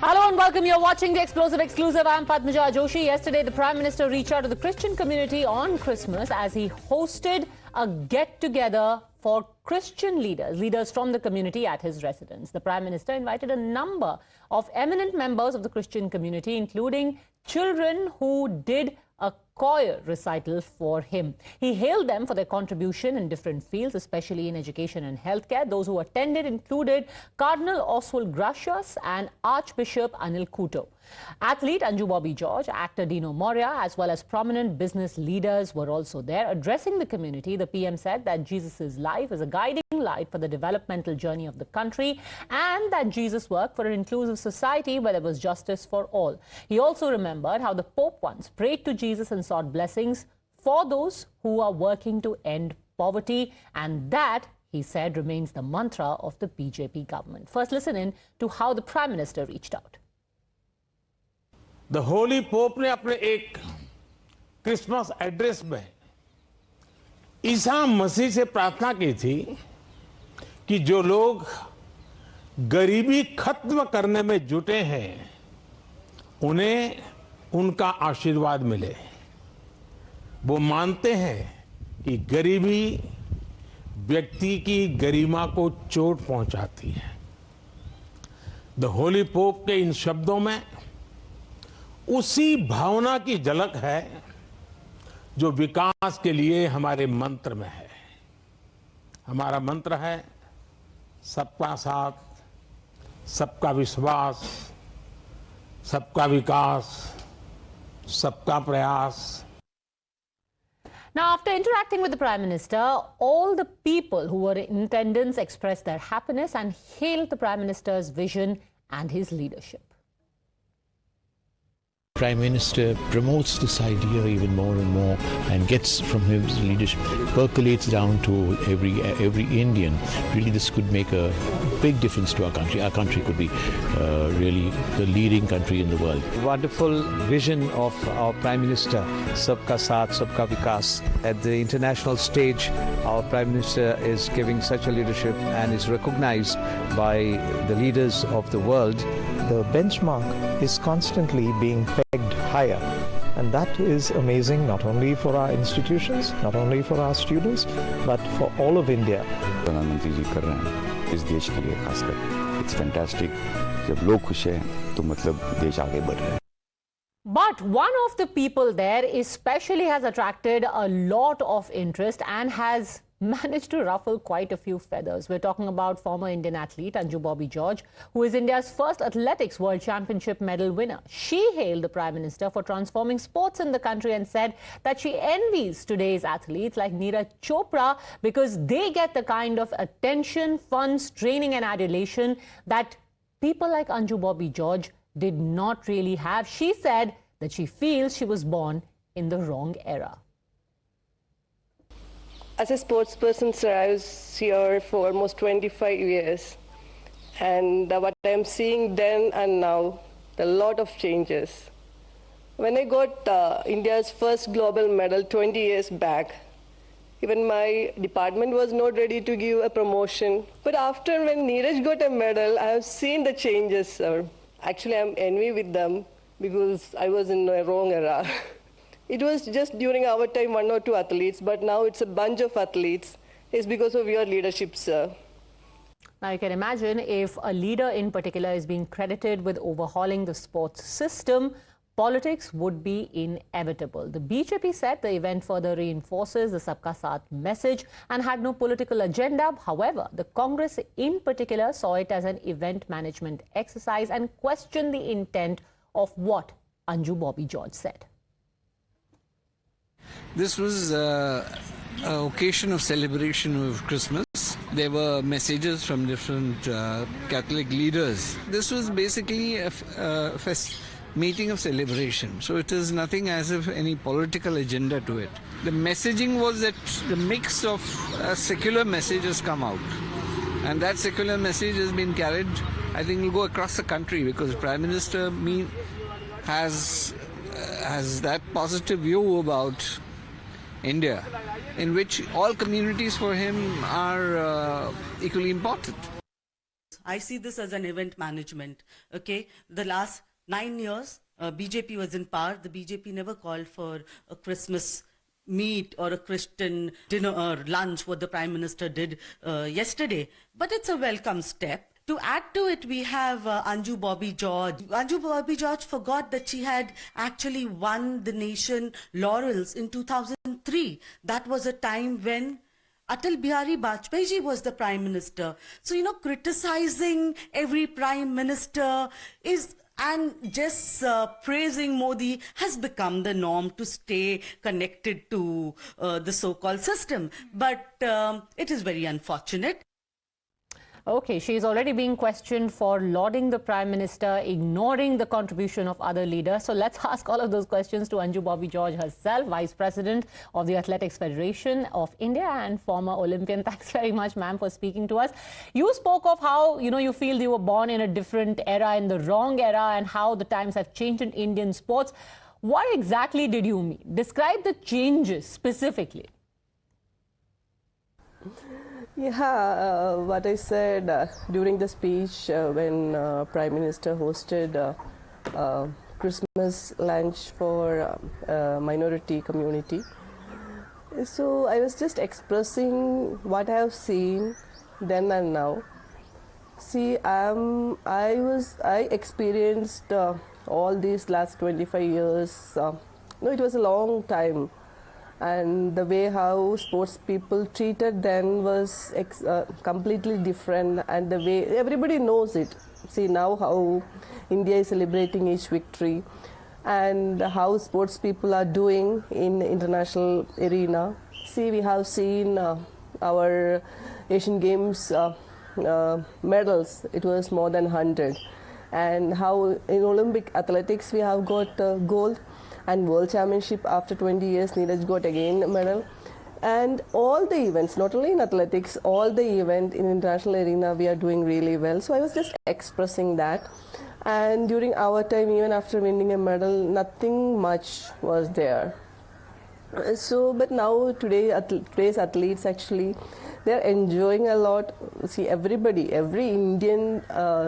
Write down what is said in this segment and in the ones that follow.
Hello and welcome. You're watching the Explosive Exclusive. I'm Padmaja Joshi. Yesterday, the Prime Minister reached out to the Christian community on Christmas as he hosted a get-together for Christian leaders from the community at his residence. The Prime Minister invited a number of eminent members of the Christian community, including children who did a choir recital for him. He hailed them for their contribution in different fields, especially in education and healthcare. Those who attended included Cardinal Oswald Gracias and Archbishop Anil Kuto. Athlete Anju Bobby George, actor Dino Moria, as well as prominent business leaders were also there. Addressing the community, the PM said that Jesus' life is a guiding light for the developmental journey of the country and that Jesus worked for an inclusive society where there was justice for all. He also remembered how the Pope once prayed to Jesus and sought blessings for those who are working to end poverty, and that, he said, remains the mantra of the BJP government. First, listen in to how the Prime Minister reached out. The Holy Pope ने अपने एक Christmas address में ईसा मसीह से प्रार्थना की थी कि जो लोग गरीबी खत्म करने में जुटे हैं उन्हें उनका आशीर्वाद मिले। वो मानते हैं कि गरीबी व्यक्ति की गरिमा को चोट पहुंचाती है। द होली पोप के इन शब्दों में उसी भावना की झलक है जो विकास के लिए हमारे मंत्र में है। हमारा मंत्र है सबका साथ, सबका विश्वास, सबका विकास, सबका प्रयास। Now, after interacting with the Prime Minister, all the people who were in attendance expressed their happiness and hailed the Prime Minister's vision and his leadership. Prime Minister promotes this idea even more and more and gets from his leadership, percolates down to every Indian. Really, this could make a big difference to our country. Our country could be really the leading country in the world. Wonderful vision of our Prime Minister, Sabka Saath, Sabka Vikas. At the international stage, our Prime Minister is giving such a leadership and is recognized by the leaders of the world. The benchmark is constantly being pegged higher, and that is amazing not only for our institutions, not only for our students, but for all of India. प्रधानमंत्री जी कर रहे हैं इस देश के लिए खासकर it's fantastic जब लोग खुश हैं तो मतलब देश आगे बढ़ रहा है. But one of the people there especially has attracted a lot of interest and has managed to ruffle quite a few feathers. We're talking about former Indian athlete Anju Bobby George, who is India's first athletics world championship medal winner. She hailed the Prime Minister for transforming sports in the country and said that she envies today's athletes like Neeraj Chopra because they get the kind of attention, funds, training and adulation that people like Anju Bobby George did not really have. She said that she feels she was born in the wrong era. As a sports person, sir, I was here for almost 25 years. And what I'm seeing then and now, a lot of changes. When I got India's first global medal 20 years back, even my department was not ready to give a promotion. But after when Neeraj got a medal, I have seen the changes, sir. Actually, I'm envy with them because I was in the wrong era. It was just during our time 1 or 2 athletes, but now it's a bunch of athletes. It's because of your leadership, sir. Now you can imagine if a leader in particular is being credited with overhauling the sports system, politics would be inevitable. The BJP said the event further reinforces the Sabka Saath message and had no political agenda. However, the Congress in particular saw it as an event management exercise and questioned the intent of what Anju Bobby George said. This was an occasion of celebration of Christmas. There were messages from different Catholic leaders. This was basically a meeting of celebration. So it is nothing as if any political agenda to it. The messaging was that the mix of a secular message has come out. And that secular message has been carried, I think, will go across the country because Prime Minister has that positive view about India, in which all communities for him are equally important. I see this as an event management. Okay, the last 9 years, BJP was in power. The BJP never called for a Christmas meet or a Christian dinner or lunch, what the Prime Minister did yesterday. But it's a welcome step. To add to it, we have Anju Bobby George. Anju Bobby George forgot that she had actually won the nation laurels in 2003. That was a time when Atal Bihari Vajpayee was the Prime Minister. So, you know, criticizing every Prime Minister and just praising Modi has become the norm to stay connected to the so-called system. But it is very unfortunate. Okay, she is already being questioned for lauding the Prime Minister, ignoring the contribution of other leaders. So let's ask all of those questions to Anju Bobby George herself, Vice President of the Athletics Federation of India and former Olympian. Thanks very much, ma'am, for speaking to us. You spoke of how, you feel you were born in a different era, in the wrong era, and how the times have changed in Indian sports. What exactly did you mean? Describe the changes specifically. Yeah, what I said during the speech when Prime Minister hosted Christmas lunch for minority community. So I was just expressing what I have seen then and now. See, I experienced all these last 25 years. No, it was a long time. And the way how sports people treated then was completely different, and the way everybody knows it. See now how India is celebrating each victory and how sports people are doing in the international arena. See, we have seen our Asian Games medals, it was more than 100. And how in Olympic athletics we have got gold. And World Championship after 20 years, Neeraj got again a medal. And all the events, not only in athletics, all the events in international arena, we are doing really well. So I was just expressing that. And during our time, even after winning a medal, nothing much was there. So, but now today's athletes actually, they're enjoying a lot. See, everybody, every Indian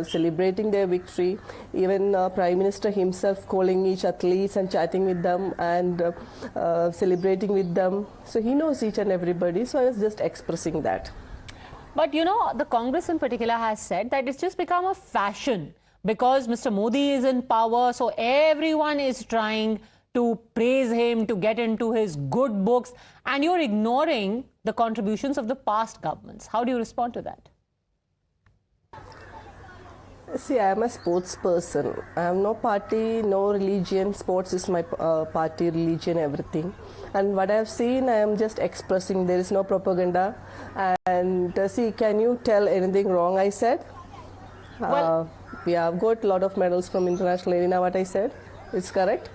celebrating their victory, even Prime Minister himself calling each athletes and chatting with them and celebrating with them. So he knows each and everybody. So I was just expressing that. But the Congress in particular has said that it's just become a fashion because Mr. Modi is in power. So everyone is trying to praise him, to get into his good books, and you're ignoring the contributions of the past governments. How do you respond to that? See, I am a sports person. I have no party, no religion. Sports is my party, religion, everything. And what I have seen, I am just expressing. There is no propaganda. And see, can you tell anything wrong I said? Well, we have got a lot of medals from international arena, what I said. It's correct.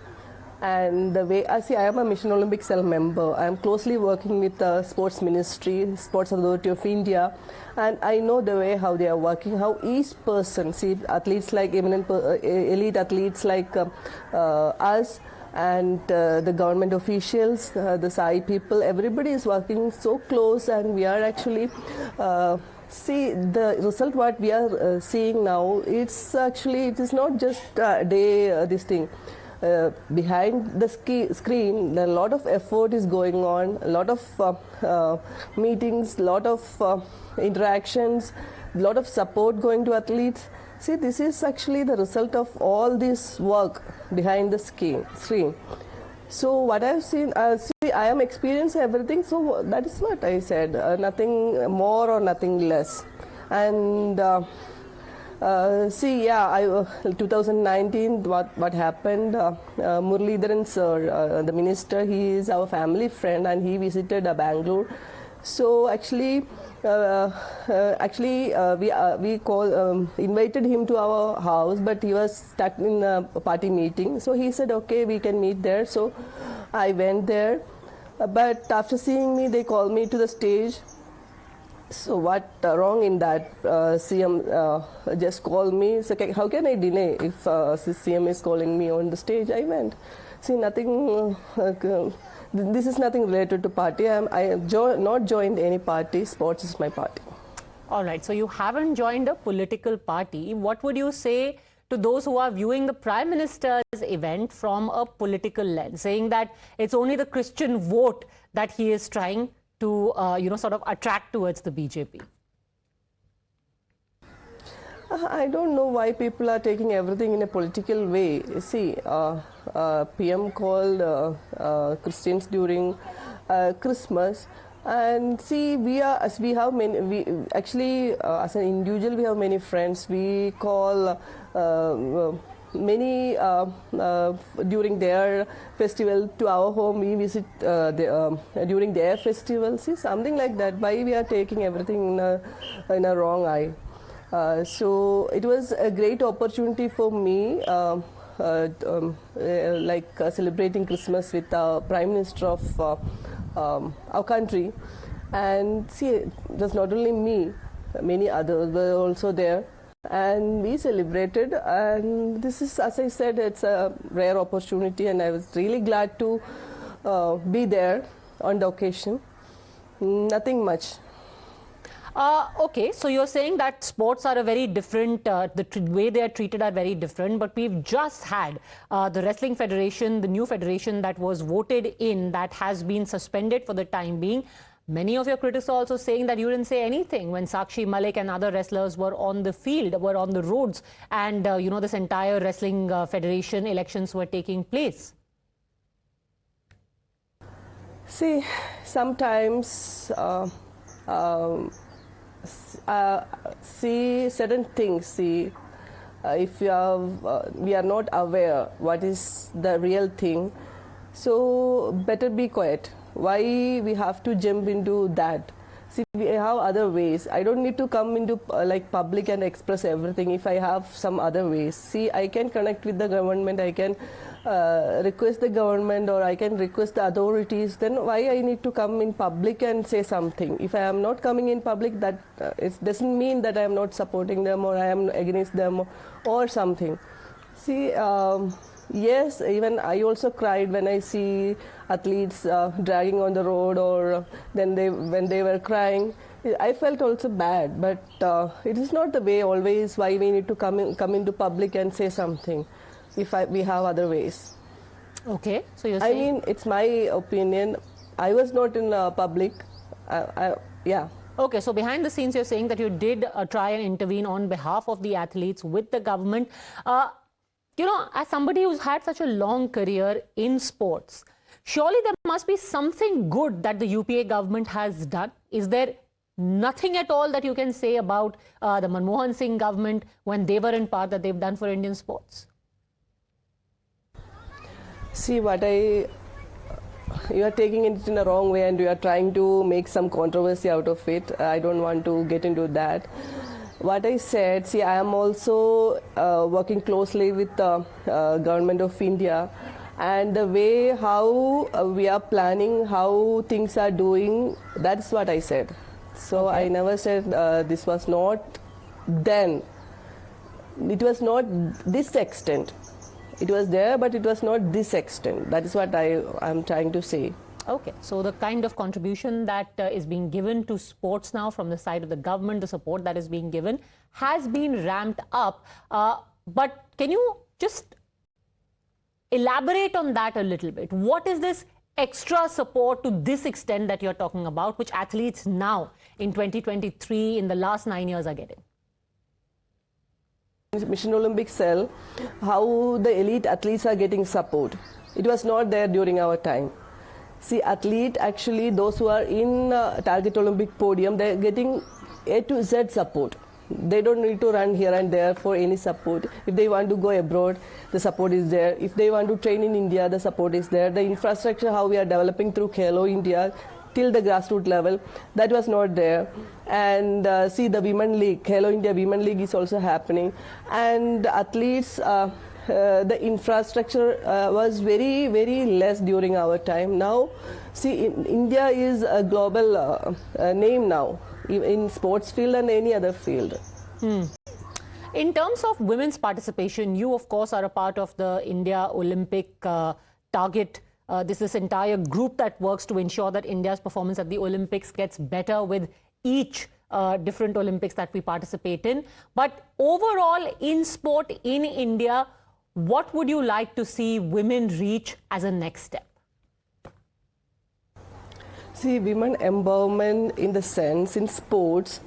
And the way I am a Mission Olympic Cell member. I am closely working with the Sports Ministry, Sports Authority of India, and I know the way how they are working, how each person, see athletes like elite athletes like us, and the government officials, the SAI people, everybody is working so close, and we are actually see the result what we are seeing now. It's actually, it is not just this thing. Behind the screen, a lot of effort is going on, a lot of meetings, a lot of interactions, a lot of support going to athletes. See, this is actually the result of all this work behind the screen. So what I've seen, see, I am experiencing everything, so that is what I said, nothing more or nothing less. And see, yeah, 2019, what happened, Muralidharan sir, the minister, he is our family friend and he visited Bangalore. So actually, we invited him to our house, but he was stuck in a party meeting. So he said, okay, we can meet there. So I went there, but after seeing me, they called me to the stage. So what wrong in that? CM just called me. So how can I deny if CM is calling me on the stage? I went. See, nothing. This is nothing related to party. I have not joined any party. Sports is my party. All right, so you haven't joined a political party. What would you say to those who are viewing the Prime Minister's event from a political lens, saying that it's only the Christian vote that he is trying to, sort of attract towards the BJP? I don't know why people are taking everything in a political way. See, PM called Christians during Christmas, and see, as an individual, we have many friends. We call many during their festival to our home. We visit during their festival. See, something like that. Why we are taking everything in a wrong eye? So it was a great opportunity for me, celebrating Christmas with the Prime Minister of our country. And see, it was not only me, many others were also there. And we celebrated, and this is, as I said, it's a rare opportunity, and I was really glad to be there on the occasion. Nothing much. Okay, so you're saying that sports are a very different, the way they are treated are very different, but we've just had the Wrestling Federation, the new federation that was voted in, that has been suspended for the time being. Many of your critics are also saying that you didn't say anything when Sakshi Malik and other wrestlers were on the field, were on the roads, and this entire Wrestling Federation elections were taking place. See, sometimes see certain things. See, if we are not aware what is the real thing, so better be quiet. Why we have to jump into that? See, we have other ways. I don't need to come into public and express everything if I have some other ways. See, I can connect with the government, I can request the government, or I can request the authorities. Then why I need to come in public and say something? If I am not coming in public, that it doesn't mean that I am not supporting them or I am against them or something. See, yes, even I also cried when I see athletes dragging on the road, or then when they were crying. I felt also bad, but it is not the way always why we need to come into public and say something if we have other ways. Okay, so you're saying... I mean, it's my opinion. I was not in public. Yeah. Okay, so behind the scenes you're saying that you did try and intervene on behalf of the athletes with the government. As somebody who's had such a long career in sports, surely there must be something good that the UPA government has done. Is there nothing at all that you can say about the Manmohan Singh government when they were in power that they've done for Indian sports? See, you are taking it in a wrong way and you are trying to make some controversy out of it. I don't want to get into that. What I said, see, I am also working closely with the government of India, and the way how we are planning, how things are doing, that's what I said. So okay. I never said this was not then. It was not this extent. It was there, but it was not this extent. That is what I am trying to say. Okay, so the kind of contribution that is being given to sports now from the side of the government, the support that is being given has been ramped up. But can you just elaborate on that a little bit? What is this extra support to this extent that you're talking about, which athletes now in 2023 in the last 9 years are getting? Mission Olympic cell, how the elite athletes are getting support. It was not there during our time. See, athlete, actually, those who are in target Olympic podium, they're getting A to Z support. They don't need to run here and there for any support. If they want to go abroad, the support is there. If they want to train in India, the support is there. The infrastructure, how we are developing through Khelo India, till the grassroots level, that was not there. And see, the Women League, Khelo India Women League is also happening. And athletes, the infrastructure was very, very less during our time. Now, see, India is a global name now, in sports field and any other field. In terms of women's participation, you, of course, are a part of the India Olympic target. This entire group that works to ensure that India's performance at the Olympics gets better with each different Olympics that we participate in. But overall, in sport in India, what would you like to see women reach as a next step? See, women empowerment in the sense in sports,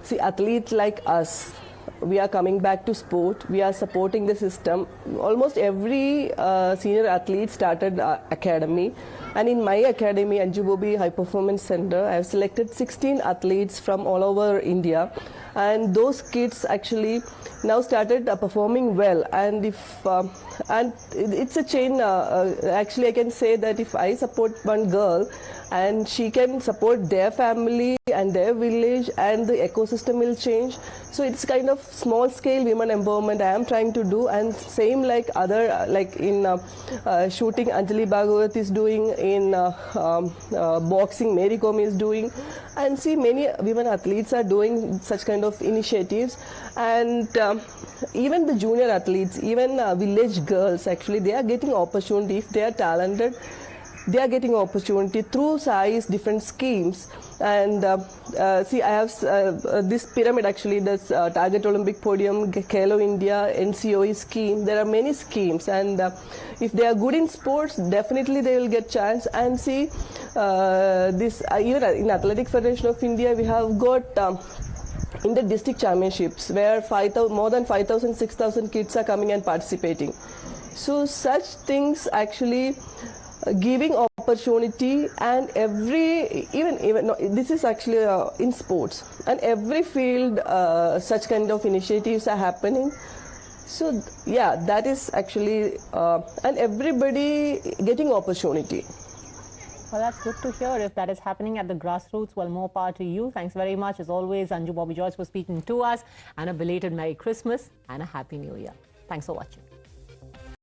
see, athletes like us, we are coming back to sport, we are supporting the system. Almost every senior athlete started academy. And in my academy, Anju High Performance Center, I have selected 16 athletes from all over India. And those kids actually now started performing well. And if and it's a chain. Actually, I can say that if I support one girl, and she can support their family and their village, and the ecosystem will change. So it's kind of small scale women empowerment I am trying to do, and same like other, like in shooting Anjali Bhagavat is doing, in boxing Mary Kom is doing, and see many women athletes are doing such kind of initiatives. And even the junior athletes, even village girls, actually they are getting opportunity. If they are talented, they are getting opportunity through SAI's different schemes. And see, I have this pyramid, actually, this Target Olympic Podium, Khelo India, NCOE scheme. There are many schemes, and if they are good in sports, definitely they will get chance. And see, this even in Athletic Federation of India, we have got in the district championships where more than 5,000, 6,000 kids are coming and participating. So such things actually giving opportunity, and this is actually in sports, and every field such kind of initiatives are happening. So yeah, that is actually and everybody getting opportunity. Well, that's good to hear. If that is happening at the grassroots, well, more power to you. Thanks very much, as always, Anju Joshi, for speaking to us, and a belated Merry Christmas and a Happy New Year. Thanks for watching.